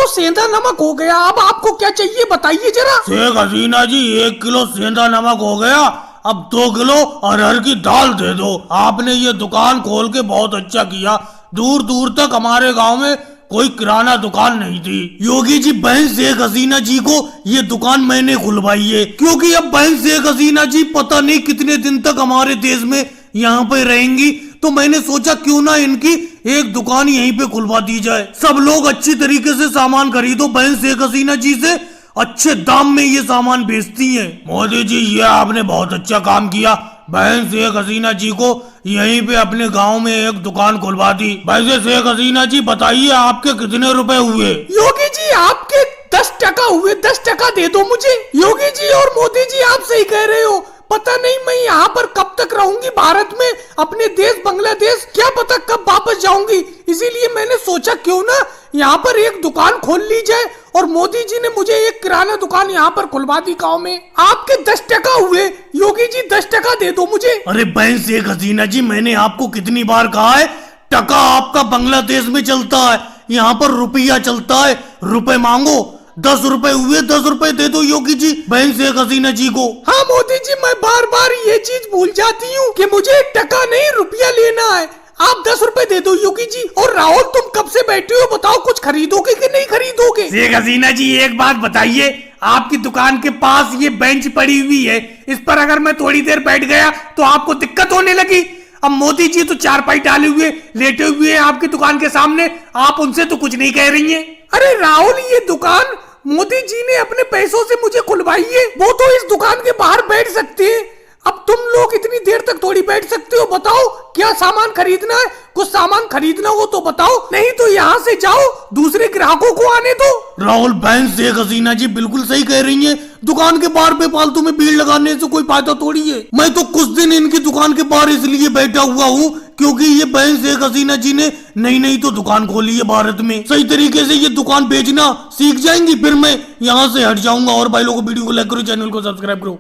Kilo सेंधा नमक हो गया। अब आपको क्या चाहिए बताइए जरा। शेख हसीना जी 1 किलो सेंधा नमक हो गया, अब 2 किलो अरहर की दाल दे दो। आपने ये दुकान खोल के बहुत अच्छा किया, दूर दूर तक हमारे गांव में कोई किराना दुकान नहीं थी। योगी जी बहन शेख हसीना जी को ये दुकान मैंने खुलवाई है, क्योंकि अब बहन शेख हसीना जी पता नहीं कितने दिन तक हमारे देश में यहाँ पे रहेंगी, तो मैंने सोचा क्यों ना इनकी एक दुकान यहीं पे खुलवा दी जाए। सब लोग अच्छी तरीके से सामान खरीदो, बहन शेख हसीना जी से अच्छे दाम में ये सामान बेचती हैं। मोदी जी ये आपने बहुत अच्छा काम किया, बहन शेख हसीना जी को यहीं पे अपने गांव में एक दुकान खुलवा दी। वैसे शेख हसीना जी बताइए आपके कितने रुपए हुए? योगी जी आपके 10% हुए, 10% दे दो मुझे। योगी जी और मोदी जी आप सही कह रहे हो, पता नहीं मैं यहाँ पर कब तक रहूंगी भारत में, अपने देश बांग्लादेश क्या पता कब वापस जाऊंगी। इसीलिए मैंने सोचा क्यों ना यहाँ पर एक दुकान खोल ली जाए, और मोदी जी ने मुझे एक किराना दुकान यहाँ पर खुलवा दी गाँव में। आपके 10% हुए योगी जी, 10% दे दो मुझे। अरे बहन शेख हसीना जी मैंने आपको कितनी बार कहा है, टका आपका बांग्लादेश में चलता है, यहाँ पर रुपया चलता है, रुपए मांगो। 10 रुपए हुए, 10 रुपए दे दो योगी जी बहन शेख हसीना जी को। हाँ मोदी जी, मैं बार बार ये चीज भूल जाती हूँ कि मुझे टका नहीं रुपया लेना है। आप 10 रुपए दे दो योगी जी। और राहुल तुम कब से बैठे हो, बताओ कुछ खरीदोगे कि नहीं खरीदोगे? शेख हसीना जी एक बात बताइए, आपकी दुकान के पास ये बेंच पड़ी हुई है, इस पर अगर मैं थोड़ी देर बैठ गया तो आपको दिक्कत होने लगी। अब मोदी जी तो चारपाई डाले हुए लेटे हुए हैं आपकी दुकान के सामने, आप उनसे तो कुछ नहीं कह रही हैं। अरे राहुल, ये दुकान मोदी जी ने अपने पैसों से मुझे खुलवाई है, वो तो इस दुकान के बाहर बैठ सकते हैं। अब तुम लोग इतनी देर तक थोड़ी बैठ सकते हो? बताओ क्या सामान खरीदना है, कुछ सामान खरीदना हो तो बताओ, नहीं तो यहाँ से जाओ, दूसरे ग्राहकों को आने दो। राहुल बहन शेख हसीना जी बिल्कुल सही कह रही हैं, दुकान के बाहर बेफालतू में भीड़ लगाने से कोई फायदा थोड़ी है। मैं तो कुछ दिन इनकी दुकान के बाहर इसलिए बैठा हुआ हूँ क्योंकि ये बहन शेख हसीना जी ने नई तो दुकान खोली है भारत में, सही तरीके से ये दुकान बेचना सीख जाएंगी, फिर मैं यहाँ से हट जाऊंगा। और भाई लोगों को वीडियो को लाइक करो, चैनल को सब्सक्राइब करो।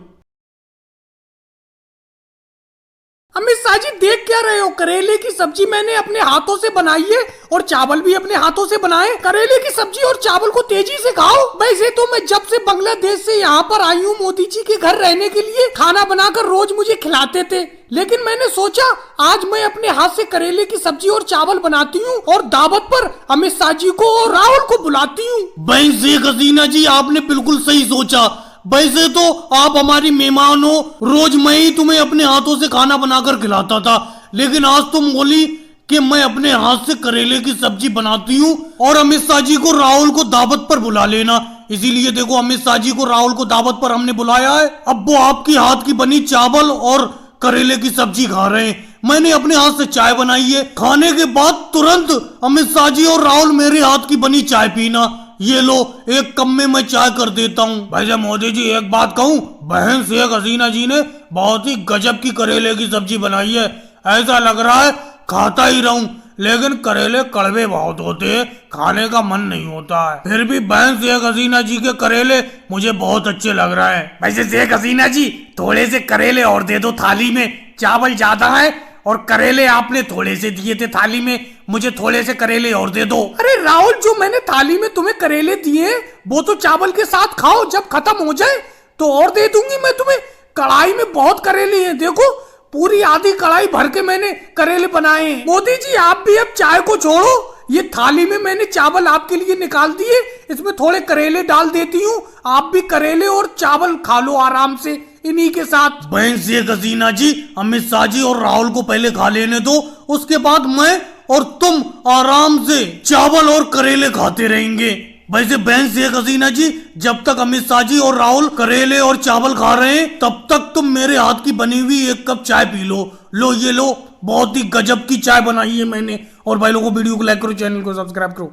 अमित शाह जी देख क्या रहे हो? करेले की सब्जी मैंने अपने हाथों से बनाई है, और चावल भी अपने हाथों से बनाए। करेले की सब्जी और चावल को तेजी से खाओ। वैसे तो मैं जब से बांग्लादेश से यहाँ पर आई हूँ मोदी जी के घर रहने के लिए, खाना बनाकर रोज मुझे खिलाते थे, लेकिन मैंने सोचा आज मैं अपने हाथ से करेले की सब्जी और चावल बनाती हूँ और दावत पर अमित शाह जी को और राहुल को बुलाती हूँ। बहन शेख हसीना जी आपने बिल्कुल सही सोचा, वैसे तो आप हमारी मेहमान हो, रोज मैं ही तुम्हें अपने हाथों से खाना बनाकर खिलाता था, लेकिन आज तुम बोली कि मैं अपने हाथ से करेले की सब्जी बनाती हूँ और अमित शाह जी को राहुल को दावत पर बुला लेना। इसीलिए देखो अमित शाह जी को राहुल को दावत पर हमने बुलाया है। अब वो आपकी हाथ की बनी चावल और करेले की सब्जी खा रहे हैं, मैंने अपने हाथ से चाय बनाई है, खाने के बाद तुरंत अमित शाह जी और राहुल मेरे हाथ की बनी चाय पीना। ये लो एक कप में मैं चाय कर देता हूँ। भाई मोदी जी एक बात कहूँ, बहन शेख हसीना जी ने बहुत ही गजब की करेले की सब्जी बनाई है, ऐसा लग रहा है खाता ही रहूं, लेकिन करेले कड़वे बहुत होते हैं, खाने का मन नहीं होता है। फिर भी बहन शेख हसीना जी के करेले मुझे बहुत अच्छे लग रहे हैं। वैसे शेख हसीना जी थोड़े से करेले और दे दो थाली में, चावल ज्यादा है और करेले आपने थोड़े से दिए थे थाली में, मुझे थोड़े से करेले और दे दो। अरे राहुल, जो मैंने थाली में तुम्हें करेले दिए वो तो चावल के साथ खाओ, जब खत्म हो जाए तो और दे दूंगी मैं तुम्हें। कढ़ाई में बहुत करेले हैं, देखो पूरी आधी कढ़ाई भर के मैंने करेले बनाए हैं। मोदी जी आप भी अब चाय को छोड़ो, ये थाली में मैंने चावल आपके लिए निकाल दिए, इसमें थोड़े करेले डाल देती हूँ, आप भी करेले और चावल खा लो आराम से इन्हीं के साथ। बहन शेख हसीना जी अमित शाह जी और राहुल को पहले खा लेने दो, उसके बाद मैं और तुम आराम से चावल और करेले खाते रहेंगे। वैसे बहन शेख हसीना जी जब तक अमित शाह जी और राहुल करेले और चावल खा रहे हैं तब तक तुम मेरे हाथ की बनी हुई एक कप चाय पी लो। लो ये लो, बहुत ही गजब की चाय बनाई है मैंने। और भाई लोगों वीडियो को लाइक करो, चैनल को सब्सक्राइब करो।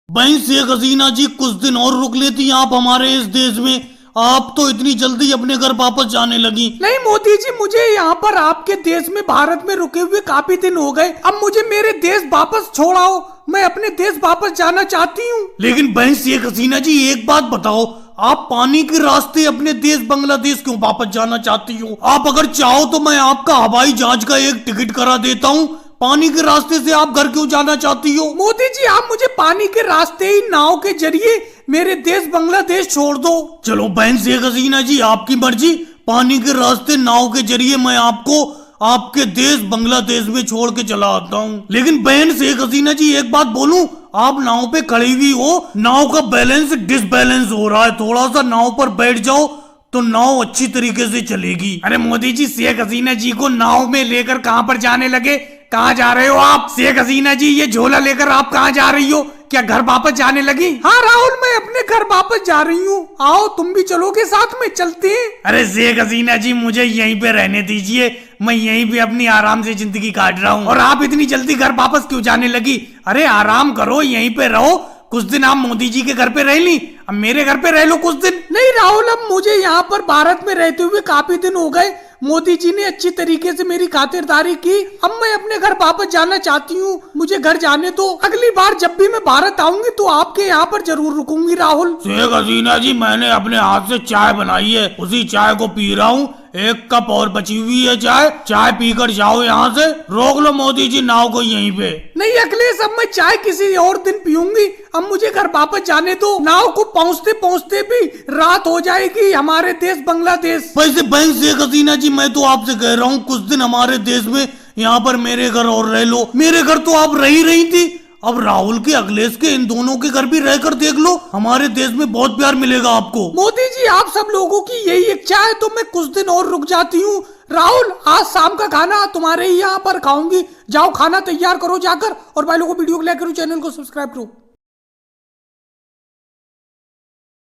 बहन शेख हसीना जी कुछ दिन और रुक लेती आप हमारे इस देश में, आप तो इतनी जल्दी अपने घर वापस जाने लगी। नहीं मोदी जी, मुझे यहाँ पर आपके देश में भारत में रुके हुए काफी दिन हो गए, अब मुझे मेरे देश वापस छोड़ाओ, मैं अपने देश वापस जाना चाहती हूँ। लेकिन बहन शेख हसीना जी एक बात बताओ, आप पानी के रास्ते अपने देश बांग्लादेश क्यों वापस जाना चाहती हो? आप अगर चाहो तो मैं आपका हवाई जहाज का एक टिकट करा देता हूँ, पानी के रास्ते से आप घर क्यों जाना चाहती हो? मोदी जी आप मुझे पानी के रास्ते ही नाव के जरिए मेरे देश बांग्लादेश छोड़ दो। चलो बहन शेख हसीना जी, आपकी मर्जी। पानी के रास्ते नाव के जरिए मैं आपको आपके देश बांग्लादेश में छोड़ के चला आता हूँ। लेकिन बहन शेख हसीना जी एक बात बोलूं, आप नाव पे खड़ी हुई हो, नाव का बैलेंस डिसबैलेंस हो रहा है, थोड़ा सा नाव पर बैठ जाओ तो नाव अच्छी तरीके से चलेगी। अरे मोदी जी, शेख हसीना जी को नाव में लेकर कहाँ पर जाने लगे? कहाँ जा रहे हो आप? शेख हसीना जी ये झोला लेकर आप कहाँ जा रही हो? क्या घर वापस जाने लगी? हाँ राहुल, मैं अपने घर वापस जा रही हूँ। आओ तुम भी चलोगे साथ में, चलते हैं। अरे शेख हसीना जी मुझे यहीं पे रहने दीजिए, मैं यहीं पे अपनी आराम से जिंदगी काट रहा हूँ। और आप इतनी जल्दी घर वापस क्यों जाने लगी? अरे आराम करो, यहीं पे रहो। कुछ दिन आप मोदी जी के घर पे रह ली, अब मेरे घर पे रह लो कुछ दिन। नहीं राहुल, अब मुझे यहाँ पर भारत में रहते हुए काफी दिन हो गए। मोदी जी ने अच्छी तरीके से मेरी खातिरदारी की। अब मैं अपने घर वापस जाना चाहती हूँ, मुझे घर जाने दो। अगली बार जब भी मैं भारत आऊंगी तो आपके यहाँ पर जरूर रुकूंगी राहुल। शेख हसीना जी मैंने अपने हाथ से चाय बनाई है, उसी चाय को पी रहा हूँ। एक कप और बची हुई है चाय, चाय पीकर जाओ यहाँ से। रोक लो मोदी जी नाव को यहीं पे। नहीं अखिलेश, अब मैं चाय किसी और दिन पीऊंगी। अब मुझे घर वापस जाने दो। नाव को पहुँचते पहुँचते भी रात हो जाएगी हमारे देश बांग्लादेश। वैसे बहन शेख हसीना जी मैं तो आपसे कह रहा हूँ कुछ दिन हमारे देश में यहाँ पर मेरे घर और रह लो। मेरे घर तो आप रह ही रही थी, अब राहुल के अखिलेश के इन दोनों के घर भी रहकर देख लो, हमारे देश में बहुत प्यार मिलेगा आपको। मोदी जी आप सब लोगों की यही इच्छा है तो मैं कुछ दिन और रुक जाती हूँ। राहुल आज शाम का खाना तुम्हारे ही यहाँ पर खाऊंगी। जाओ खाना तैयार करो जाकर, और भाई लोगों को वीडियो को लाइक करो, चैनल को सब्सक्राइब करो।